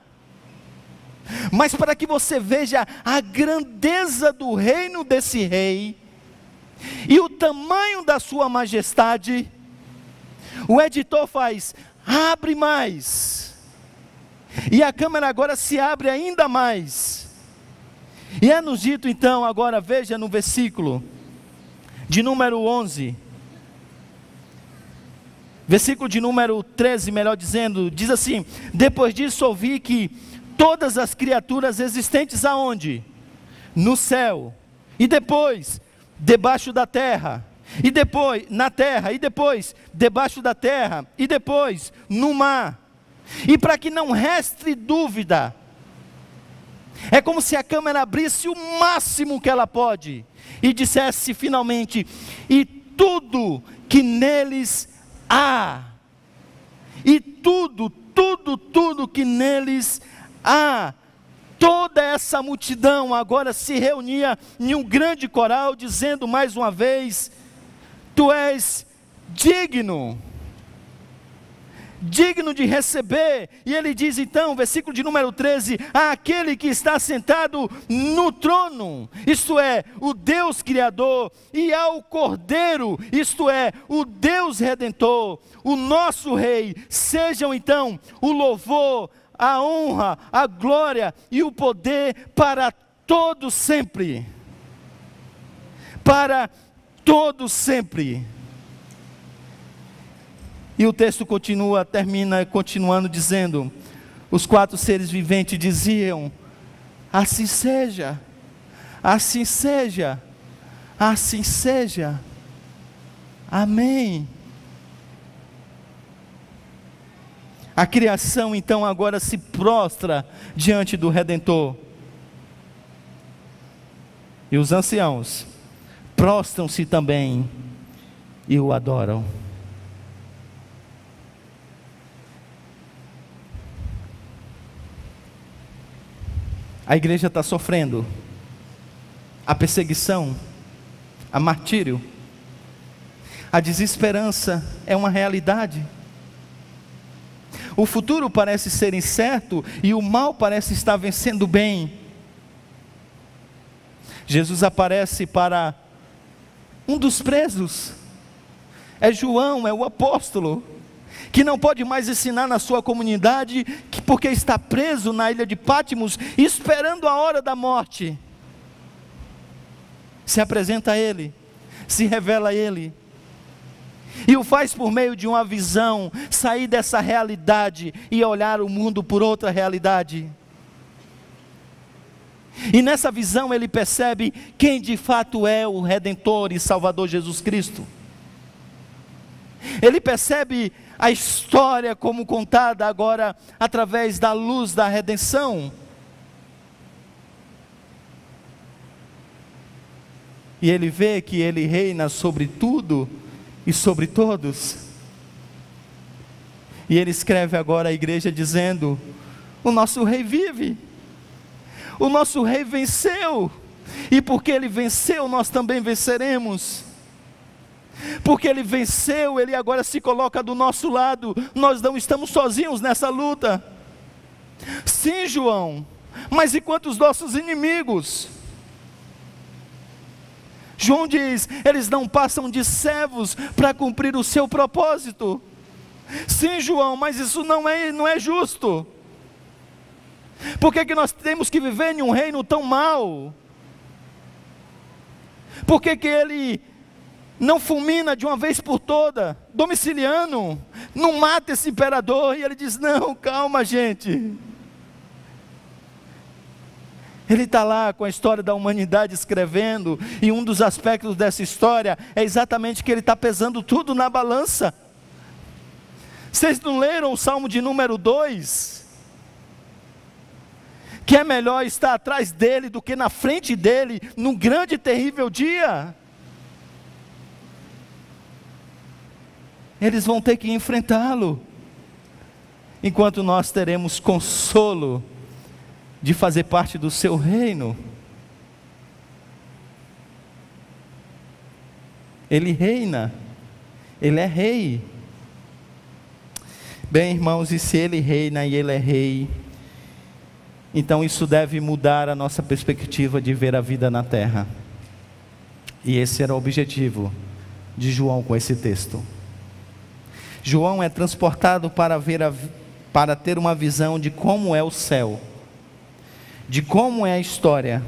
mas para que você veja a grandeza do reino desse rei, e o tamanho da sua majestade, o editor faz, abre mais, e a câmera agora se abre ainda mais, e é nos dito então, agora veja no versículo de número 11, versículo de número 13, melhor dizendo, diz assim, depois disso ouvi que todas as criaturas existentes aonde? No céu, e depois, debaixo da terra, e depois, na terra, e depois, debaixo da terra, e depois, no mar, e para que não reste dúvida, é como se a câmera abrisse o máximo que ela pode, e dissesse finalmente, e tudo que neles há, e tudo que neles há. Toda essa multidão agora se reunia em um grande coral, dizendo mais uma vez, tu és digno, digno de receber. E ele diz então, versículo de número 13: àquele que está sentado no trono, isto é, o Deus Criador, e ao Cordeiro, isto é, o Deus Redentor, o nosso Rei, sejam então o louvor, a honra, a glória e o poder para todos sempre. Para todos sempre. E o texto termina continuando dizendo: os 4 seres viventes diziam: assim seja, assim seja, assim seja, amém. A criação então agora se prostra diante do Redentor, e os anciãos prostram-se também e o adoram. A igreja está sofrendo a perseguição, a martírio, a desesperança é uma realidade. O futuro parece ser incerto e o mal parece estar vencendo o bem. Jesus aparece para um dos presos, é João, é o apóstolo, que não pode mais ensinar na sua comunidade, porque está preso na ilha de Pátimos, esperando a hora da morte. Se apresenta a ele, se revela a ele, e o faz por meio de uma visão, sair dessa realidade e olhar o mundo por outra realidade. E nessa visão ele percebe quem de fato é o Redentor e Salvador Jesus Cristo. Ele percebe a história como contada agora através da luz da redenção. E ele vê que ele reina sobre tudo e sobre todos. E ele escreve agora à igreja dizendo: o nosso rei vive, o nosso rei venceu, e porque ele venceu, nós também venceremos. Porque ele venceu, ele agora se coloca do nosso lado, nós não estamos sozinhos nessa luta. Sim, João, mas e quanto os nossos inimigos? João diz: eles não passam de servos para cumprir o seu propósito. Sim, João, mas isso não é justo. Por que nós temos que viver em um reino tão mau? Por que ele não fulmina de uma vez por toda, Domiciliano, não mata esse imperador? E ele diz: não, calma, gente. Ele está lá com a história da humanidade escrevendo, e um dos aspectos dessa história é exatamente que ele está pesando tudo na balança. Vocês não leram o Salmo de número 2? Que é melhor estar atrás dele do que na frente dele, num grande e terrível dia. Eles vão ter que enfrentá-lo, enquanto nós teremos consolo de fazer parte do seu reino. Ele reina, ele é rei. Bem, irmãos, e se ele reina e ele é rei, então isso deve mudar a nossa perspectiva de ver a vida na terra. E esse era o objetivo de João com esse texto. João é transportado para ter uma visão de como é o céu, de como é a história,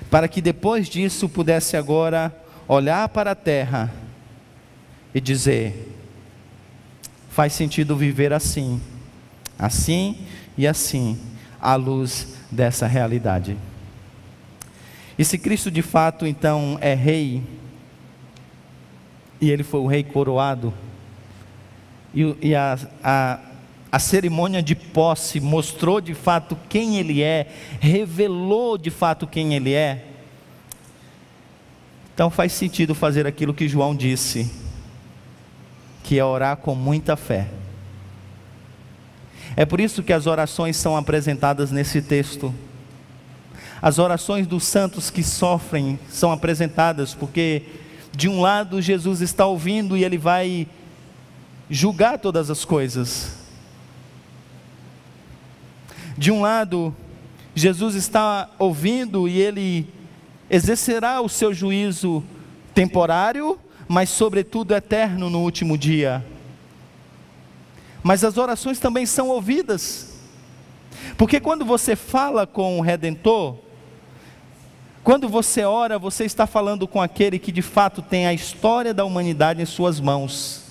para que depois disso pudesse agora olhar para a terra e dizer: faz sentido viver assim, assim e assim, à luz dessa realidade. E se Cristo de fato então é rei, e ele foi o rei coroado, e a cerimônia de posse mostrou de fato quem ele é, revelou de fato quem ele é, então faz sentido fazer aquilo que João disse, que é orar com muita fé. É por isso que as orações são apresentadas nesse texto. As orações dos santos que sofrem são apresentadas, porque de um lado Jesus está ouvindo e ele vai julgar todas as coisas. De um lado, Jesus está ouvindo e ele exercerá o seu juízo temporário, mas sobretudo eterno no último dia. Mas as orações também são ouvidas, porque quando você fala com o Redentor, quando você ora, você está falando com aquele que de fato tem a história da humanidade em suas mãos.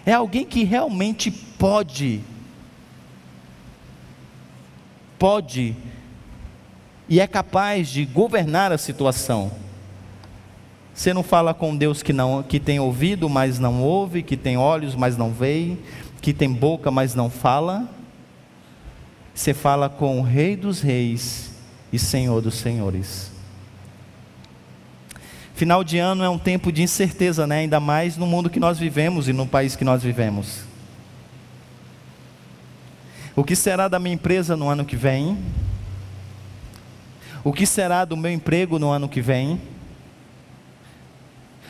É alguém que realmente pode e é capaz de governar a situação. Você não fala com Deus que tem ouvido, mas não ouve, que tem olhos, mas não vê, que tem boca, mas não fala. Você fala com o Rei dos Reis e Senhor dos Senhores. Final de ano é um tempo de incerteza, né? Ainda mais no mundo que nós vivemos e no país que nós vivemos. O que será da minha empresa no ano que vem? O que será do meu emprego no ano que vem?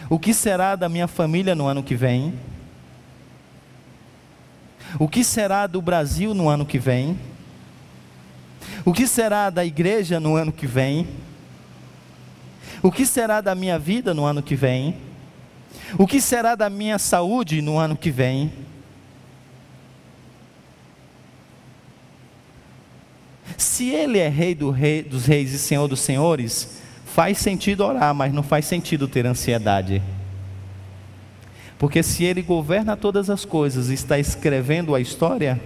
O que será da minha família no ano que vem? O que será do Brasil no ano que vem? O que será da igreja no ano que vem? O que será da minha vida no ano que vem? O que será da minha saúde no ano que vem? Se Ele é Rei dos Reis e Senhor dos Senhores, faz sentido orar, mas não faz sentido ter ansiedade. Porque se Ele governa todas as coisas e está escrevendo a história,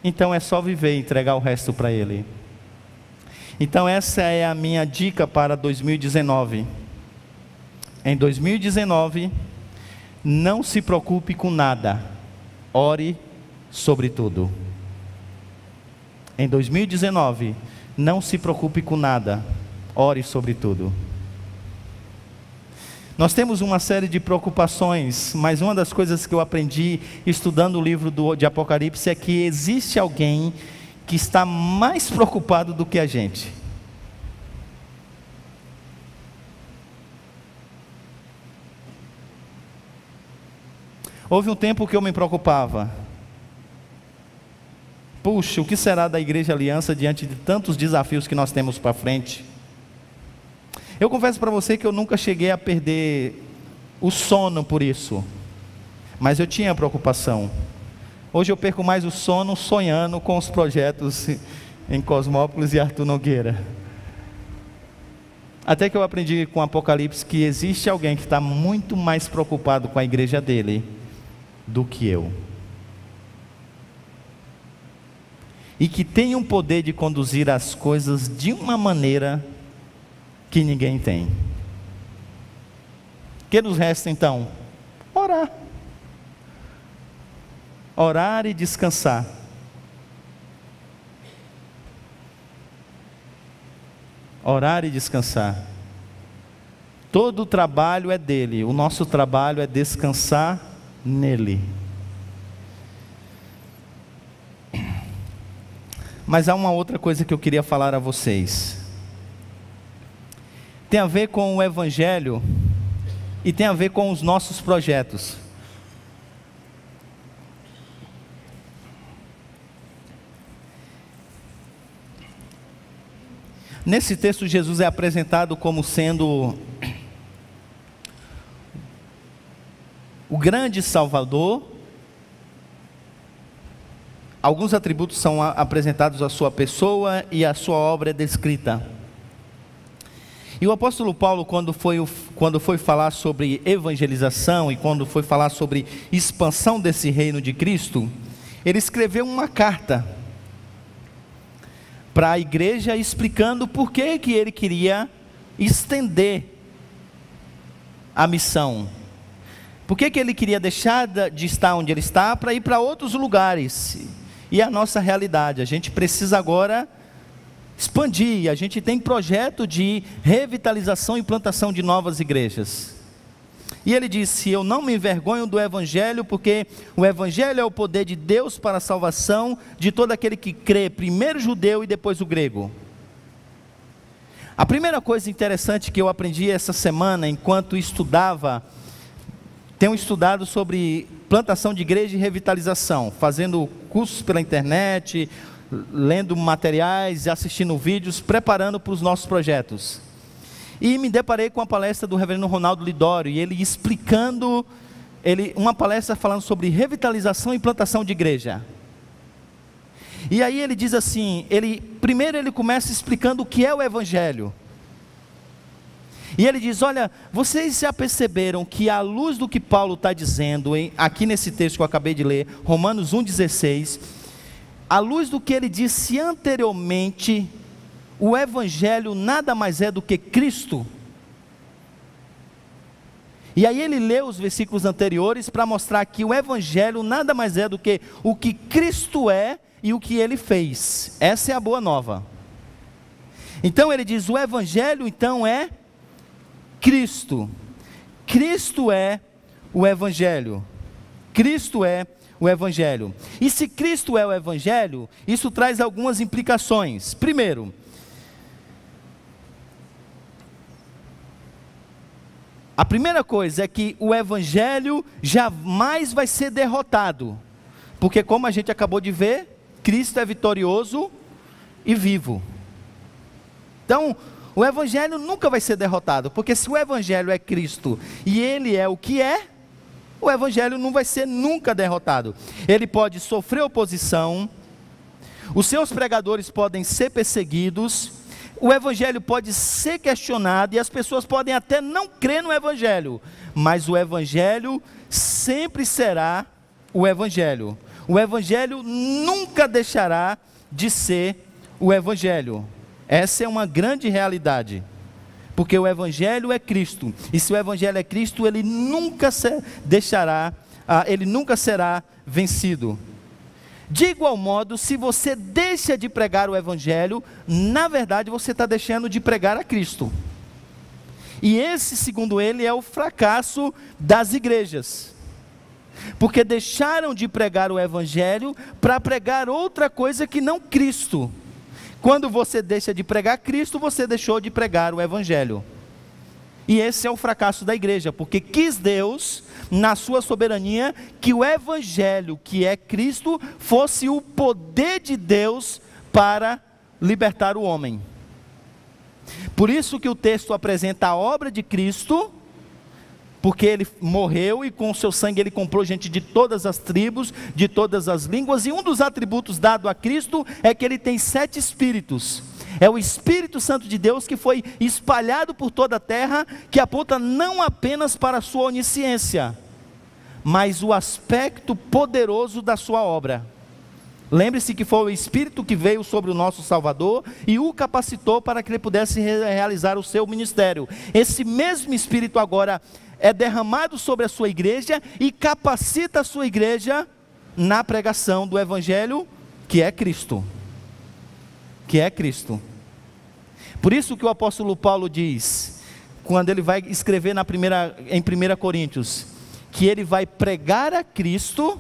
então é só viver e entregar o resto para Ele. Então essa é a minha dica para 2019. Em 2019, não se preocupe com nada, ore sobre tudo. Em 2019, não se preocupe com nada, ore sobre tudo. Nós temos uma série de preocupações, mas uma das coisas que eu aprendi estudando o livro de Apocalipse é que existe alguém que está mais preocupado do que a gente. Houve um tempo que eu me preocupava. Puxa, o que será da Igreja Aliança diante de tantos desafios que nós temos para frente? Eu confesso para você que eu nunca cheguei a perder o sono por isso, mas eu tinha preocupação. Hoje eu perco mais o sono sonhando com os projetos em Cosmópolis e Arthur Nogueira. Até que eu aprendi com Apocalipse que existe alguém que está muito mais preocupado com a igreja dele do que eu. E que tem um poder de conduzir as coisas de uma maneira que ninguém tem. O que nos resta então? Orar. Orar e descansar. Orar e descansar. Todo o trabalho é dele, o nosso trabalho é descansar nele. Mas há uma outra coisa que eu queria falar a vocês. Tem a ver com o Evangelho e tem a ver com os nossos projetos. Nesse texto, Jesus é apresentado como sendo o grande Salvador. Alguns atributos são apresentados à sua pessoa e a sua obra é descrita. E o apóstolo Paulo, quando foi falar sobre evangelização e quando foi falar sobre expansão desse reino de Cristo, ele escreveu uma carta para a igreja explicando por que ele queria estender a missão. Por que ele queria deixar de estar onde ele está para ir para outros lugares. E a nossa realidade, a gente precisa agora expandir, a gente tem projeto de revitalização e plantação de novas igrejas. E ele disse: eu não me envergonho do Evangelho, porque o Evangelho é o poder de Deus para a salvação de todo aquele que crê, primeiro o judeu e depois o grego. A primeira coisa interessante que eu aprendi essa semana, enquanto estudava, tenho estudado sobre plantação de igreja e revitalização, fazendo cursos pela internet, lendo materiais, assistindo vídeos, preparando para os nossos projetos. E me deparei com a palestra do reverendo Ronaldo Lidório, e ele explicando, uma palestra falando sobre revitalização e plantação de igreja. E aí ele diz assim, primeiro ele começa explicando o que é o Evangelho. E ele diz, olha, vocês já perceberam que à luz do que Paulo está dizendo, aqui nesse texto que eu acabei de ler, Romanos 1,16, à luz do que ele disse anteriormente, o Evangelho nada mais é do que Cristo. E aí ele lê os versículos anteriores para mostrar que o Evangelho nada mais é do que o que Cristo é e o que ele fez. Essa é a boa nova. Então ele diz, o Evangelho então é Cristo. Cristo é o Evangelho. Cristo é o Evangelho. E se Cristo é o Evangelho, isso traz algumas implicações. Primeiro, a primeira coisa é que o Evangelho jamais vai ser derrotado. Porque como a gente acabou de ver, Cristo é vitorioso e vivo. Então, o Evangelho nunca vai ser derrotado, porque se o Evangelho é Cristo e Ele é o que é, o Evangelho não vai ser nunca derrotado. Ele pode sofrer oposição, os seus pregadores podem ser perseguidos, o Evangelho pode ser questionado e as pessoas podem até não crer no Evangelho, mas o Evangelho sempre será o Evangelho. O Evangelho nunca deixará de ser o Evangelho. Essa é uma grande realidade, porque o Evangelho é Cristo, e se o Evangelho é Cristo, ele nunca será vencido. De igual modo, se você deixa de pregar o Evangelho, na verdade você está deixando de pregar a Cristo. E esse, segundo ele, é o fracasso das igrejas. Porque deixaram de pregar o Evangelho para pregar outra coisa que não Cristo. Quando você deixa de pregar Cristo, você deixou de pregar o Evangelho. E esse é o fracasso da igreja, porque quis Deus, na sua soberania, que o Evangelho, que é Cristo, fosse o poder de Deus para libertar o homem. Por isso que o texto apresenta a obra de Cristo, porque ele morreu e com o seu sangue ele comprou gente de todas as tribos, de todas as línguas, e um dos atributos dado a Cristo é que ele tem 7 espíritos. É o Espírito Santo de Deus que foi espalhado por toda a terra, que aponta não apenas para a sua onisciência, mas o aspecto poderoso da sua obra. Lembre-se que foi o Espírito que veio sobre o nosso Salvador e o capacitou para que ele pudesse realizar o seu ministério. Esse mesmo Espírito agora é derramado sobre a sua igreja e capacita a sua igreja na pregação do Evangelho, que é Cristo. Que é Cristo. Por isso que o apóstolo Paulo diz, quando ele vai escrever em 1 Coríntios, que ele vai pregar a Cristo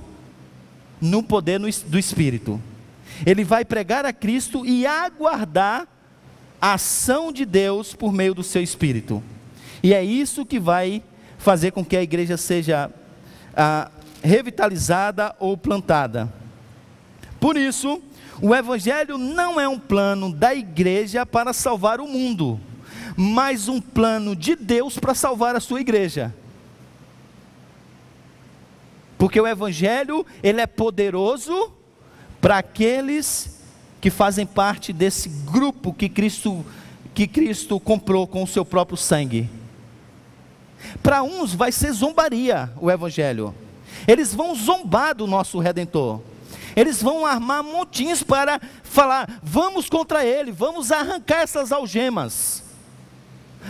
no poder do Espírito. Ele vai pregar a Cristo e aguardar a ação de Deus por meio do seu Espírito. E é isso que vai fazer com que a igreja seja revitalizada ou plantada. Por isso, o Evangelho não é um plano da igreja para salvar o mundo, mas um plano de Deus para salvar a sua igreja. Porque o Evangelho, ele é poderoso para aqueles que fazem parte desse grupo que Cristo comprou com o seu próprio sangue. Para uns vai ser zombaria o Evangelho. Eles vão zombar do nosso Redentor. Eles vão armar montins para falar, vamos contra ele, vamos arrancar essas algemas.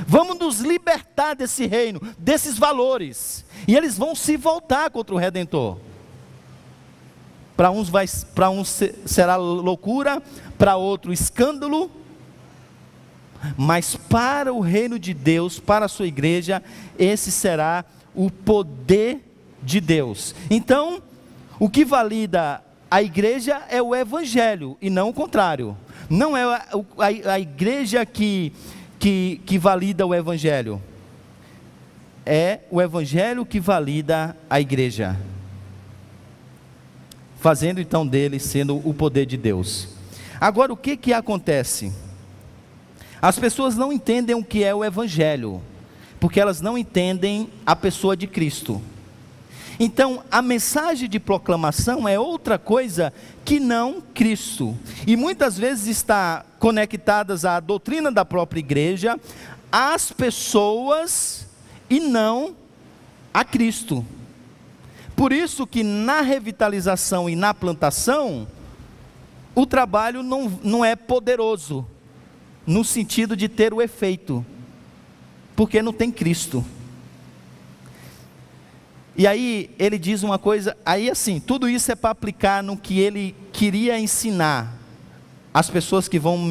Vamos nos libertar desse reino, desses valores. E eles vão se voltar contra o Redentor. Para uns será loucura, para outro escândalo. Mas para o reino de Deus, para a sua igreja, esse será o poder de Deus. Então, o que valida a igreja é o Evangelho e não o contrário. Não é a igreja que que valida o Evangelho? É o Evangelho que valida a igreja, fazendo então dele sendo o poder de Deus. Agora, o que acontece? As pessoas não entendem o que é o Evangelho, porque elas não entendem a pessoa de Cristo. Então, a mensagem de proclamação é outra coisa que não Cristo. E muitas vezes está conectadas à doutrina da própria igreja, às pessoas e não a Cristo. Por isso que na revitalização e na plantação, o trabalho não é poderoso, no sentido de ter o efeito, porque não tem Cristo. E aí ele diz uma coisa, aí assim, tudo isso é para aplicar no que ele queria ensinar as pessoas que vão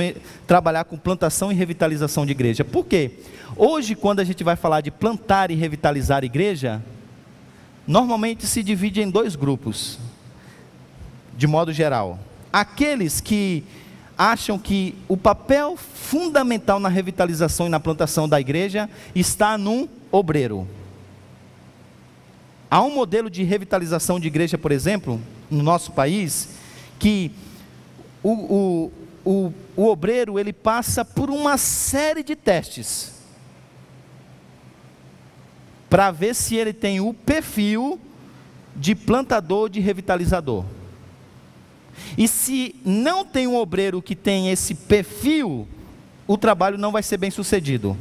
trabalhar com plantação e revitalização de igreja. Por quê? Hoje, quando a gente vai falar de plantar e revitalizar a igreja, normalmente se divide em dois grupos, de modo geral. Aqueles que acham que o papel fundamental na revitalização e na plantação da igreja está num obreiro. Há um modelo de revitalização de igreja, por exemplo, no nosso país, que o obreiro ele passa por uma série de testes para ver se ele tem o perfil de plantador, de revitalizador. E se não tem um obreiro que tem esse perfil, o trabalho não vai ser bem sucedido.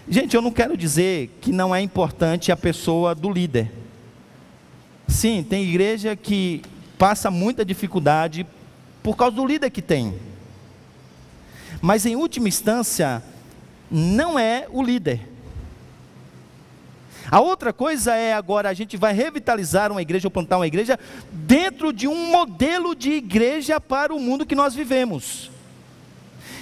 Gente, eu não quero dizer que não é importante a pessoa do líder. Sim, tem igreja que passa muita dificuldade por causa do líder que tem. Mas em última instância, não é o líder. A outra coisa é agora a gente vai revitalizar uma igreja ou plantar uma igreja dentro de um modelo de igreja para o mundo que nós vivemos.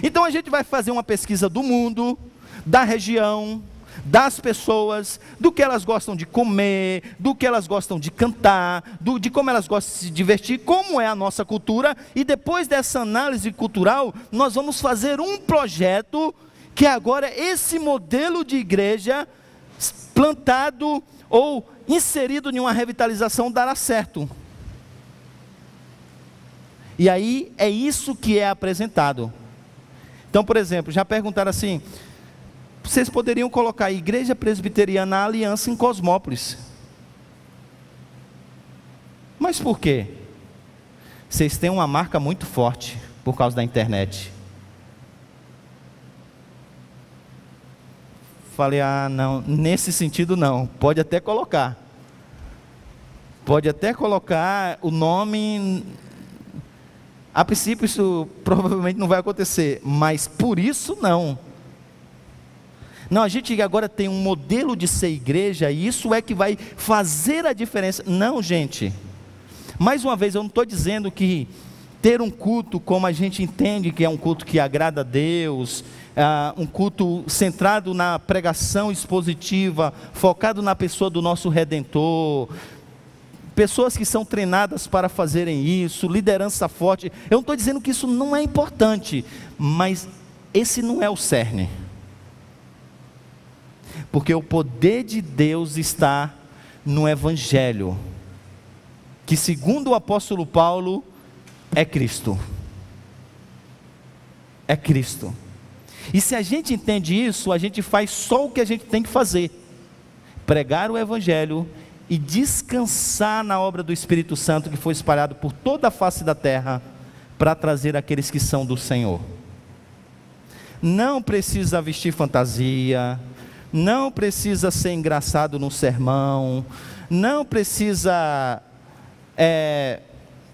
Então a gente vai fazer uma pesquisa do mundo, da região, das pessoas, do que elas gostam de comer, do que elas gostam de cantar, de como elas gostam de se divertir, como é a nossa cultura, e depois dessa análise cultural, nós vamos fazer um projeto, que agora esse modelo de igreja, plantado ou inserido em uma revitalização, dará certo. E aí, é isso que é apresentado. Então, por exemplo, já perguntaram assim, vocês poderiam colocar a Igreja Presbiteriana Aliança em Cosmópolis. Mas por quê? Vocês têm uma marca muito forte por causa da internet. Falei, não, nesse sentido não, pode até colocar. Pode até colocar o nome, a princípio isso provavelmente não vai acontecer, mas por isso não. Não, a gente agora tem um modelo de ser igreja, e isso é que vai fazer a diferença. Não, gente, mais uma vez, eu não estou dizendo que ter um culto como a gente entende que é um culto que agrada a Deus, um culto centrado na pregação expositiva, focado na pessoa do nosso Redentor, pessoas que são treinadas para fazerem isso, liderança forte, eu não estou dizendo que isso não é importante, mas esse não é o cerne. Porque o poder de Deus está no Evangelho, que segundo o apóstolo Paulo, é Cristo. É Cristo. E se a gente entende isso, a gente faz só o que a gente tem que fazer: pregar o Evangelho e descansar na obra do Espírito Santo, que foi espalhado por toda a face da terra, para trazer aqueles que são do Senhor. Não precisa vestir fantasia, não precisa ser engraçado no sermão, não precisa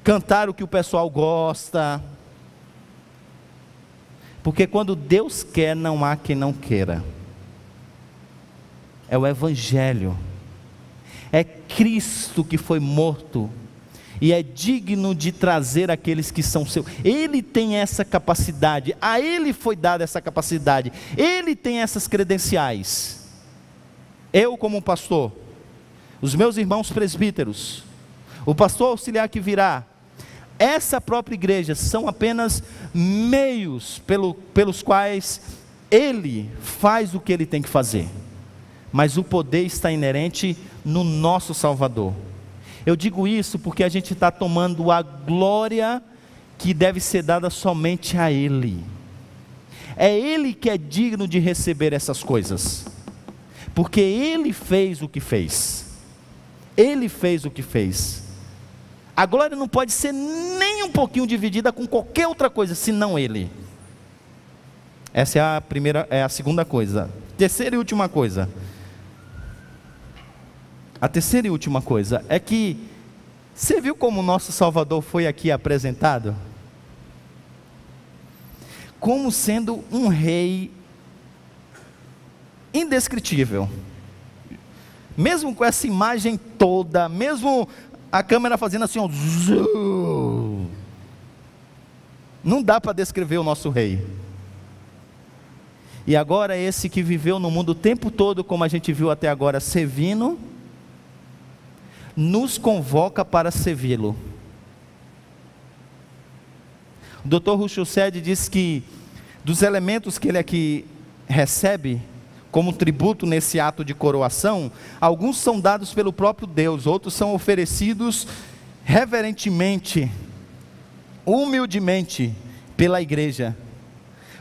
cantar o que o pessoal gosta, porque quando Deus quer, não há quem não queira. É o Evangelho, é Cristo que foi morto e é digno de trazer aqueles que são seus. Ele tem essa capacidade, a Ele foi dada essa capacidade, Ele tem essas credenciais. Eu como pastor, os meus irmãos presbíteros, o pastor auxiliar que virá, essa própria igreja, são apenas meios pelos quais Ele faz o que Ele tem que fazer, mas o poder está inerente no nosso Salvador. Eu digo isso porque a gente está tomando a glória que deve ser dada somente a Ele. É Ele que é digno de receber essas coisas, porque Ele fez o que fez. Ele fez o que fez. A glória não pode ser nem um pouquinho dividida com qualquer outra coisa, senão Ele. Essa é a segunda coisa. Terceira e última coisa. A terceira e última coisa é que, você viu como o nosso Salvador foi aqui apresentado? Como sendo um rei indescritível. Mesmo com essa imagem toda, mesmo a câmera fazendo assim, ó, não dá para descrever o nosso rei. E agora esse que viveu no mundo o tempo todo, como a gente viu até agora, servindo, nos convoca para servi-lo. O Dr. Russell Shedd diz que dos elementos que ele aqui recebe como tributo nesse ato de coroação, alguns são dados pelo próprio Deus, outros são oferecidos reverentemente, humildemente pela igreja.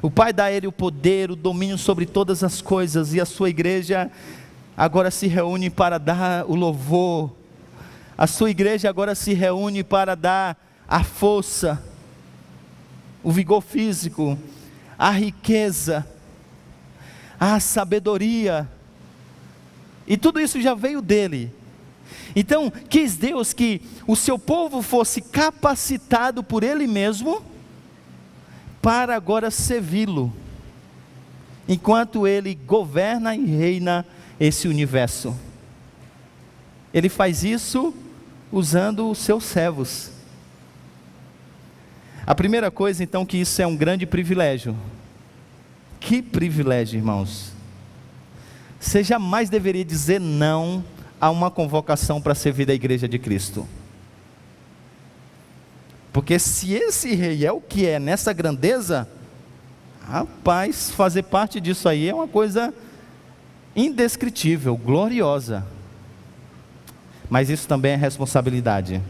O Pai dá a ele o poder, o domínio sobre todas as coisas, e a sua igreja agora se reúne para dar o louvor. A sua igreja agora se reúne para dar a força, o vigor físico, a riqueza, a sabedoria, e tudo isso já veio dele. Então quis Deus que o seu povo fosse capacitado por Ele mesmo, para agora servi-lo, enquanto Ele governa e reina esse universo. Ele faz isso usando os seus servos. A primeira coisa então, que isso é um grande privilégio. Que privilégio, irmãos. Você jamais deveria dizer não a uma convocação para servir da igreja de Cristo. Porque se esse rei é o que é nessa grandeza, rapaz, fazer parte disso aí é uma coisa indescritível, gloriosa. Mas isso também é responsabilidade.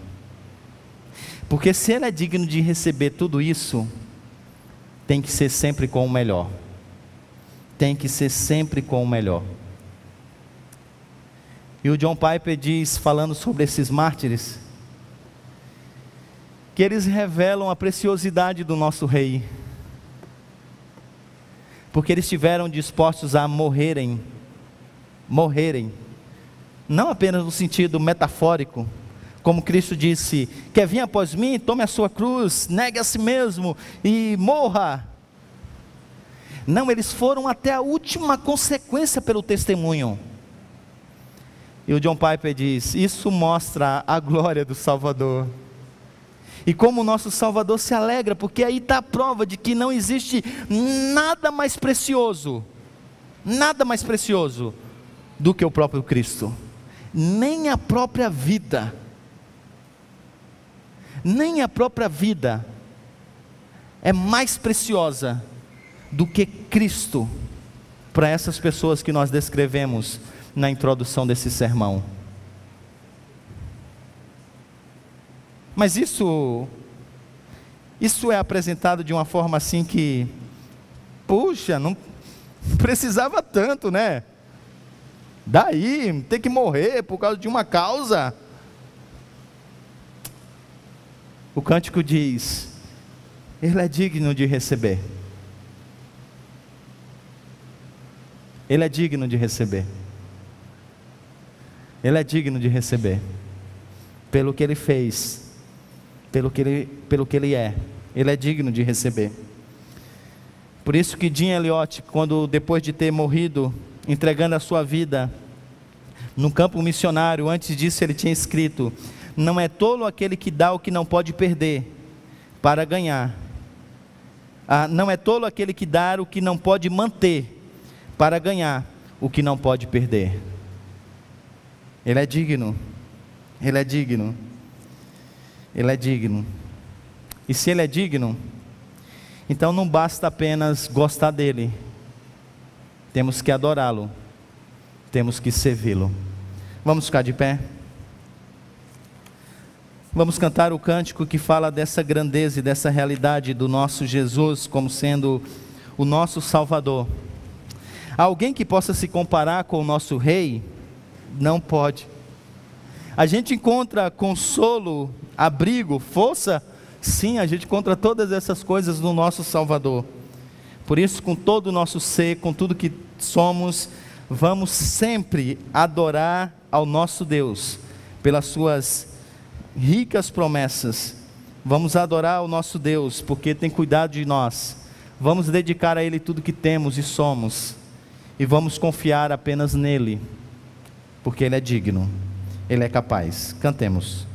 Porque se ele é digno de receber tudo isso, tem que ser sempre com o melhor. Tem que ser sempre com o melhor. E o John Piper diz, falando sobre esses mártires, que eles revelam a preciosidade do nosso rei, porque eles estiveram dispostos a morrerem, não apenas no sentido metafórico, como Cristo disse: quer vir após mim, tome a sua cruz, negue a si mesmo e morra. Não, eles foram até a última consequência pelo testemunho. E o John Piper diz: isso mostra a glória do Salvador, e como o nosso Salvador se alegra, porque aí está a prova de que não existe nada mais precioso do que o próprio Cristo. Nem a própria vida é mais preciosa do que Cristo para essas pessoas que nós descrevemos na introdução desse sermão. Mas isso é apresentado de uma forma assim que, puxa, não precisava tanto, né? Daí, ter que morrer por causa de uma causa. O cântico diz: Ele é digno de receber. Ele é digno de receber. Ele é digno de receber. Pelo que Ele fez, pelo que Ele é. Ele é digno de receber. Por isso que Jim Elliot, quando depois de ter morrido, entregando a sua vida no campo missionário, antes disso ele tinha escrito: não é tolo aquele que dá o que não pode perder para ganhar. Não é tolo aquele que dá o que não pode manter para ganhar o que não pode perder. Ele é digno. Ele é digno. Ele é digno. E se Ele é digno, então não basta apenas gostar dEle, temos que adorá-lo, temos que servi-lo. Vamos ficar de pé? Vamos cantar o cântico que fala dessa grandeza e dessa realidade do nosso Jesus como sendo o nosso Salvador. Alguém que possa se comparar com o nosso Rei? Não pode. A gente encontra consolo, abrigo, força? Sim, a gente encontra todas essas coisas no nosso Salvador. Por isso, com todo o nosso ser, com tudo que somos, vamos sempre adorar ao nosso Deus, pelas suas ricas promessas. Vamos adorar ao nosso Deus, porque tem cuidado de nós. Vamos dedicar a Ele tudo que temos e somos, e vamos confiar apenas nele, porque Ele é digno, Ele é capaz. Cantemos.